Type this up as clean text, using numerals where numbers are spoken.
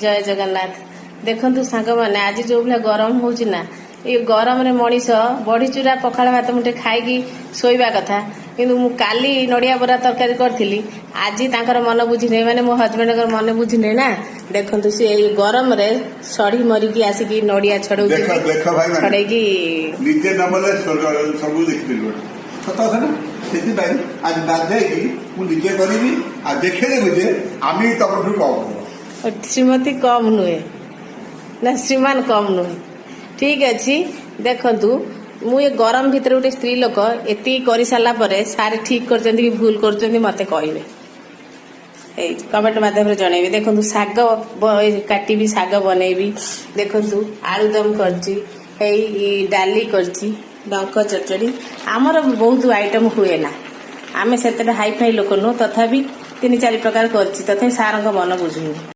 जय जगन्नाथ। देखु सांग मैंने आज जो भाई गरम हो ये गरम रे मनीष बड़ी चूरा पखाड़ भात मुठे खाई शोवा कथा किंतु मु काली नड़िया बरा तरकारी करी आज तांकर मन बुझी नहीं माने मो हजबैंड मन बुझी नहीं ना। देखु सी गरम रे सड़ी मरिकी आसिकी नड़िया छड़ौ छड़ेकी निजे नमले सब देखिलु सत कथा ना से आज बाध्य निजे करी आज देखेदेवी जे आम तमठू कम श्रीमती कम नुहे ना श्रीमान कम नुहे। ठीक अच्छी देखु मु ये गरम भितर गोटे स्त्री लोक एति कर सारा सारे ठीक कर भूल कर मत कहे कमेंट माध्यम जनइबी। देखु शाग काटी शाग बनइबी। देखु आलुदम करची डाली करची डंक चचड़ी आमर बहुत आइटम हुए ना आमे से हाई फाई लोक नुह तथापि 3-4 प्रकार करची तथापि सार मन बुझुनी।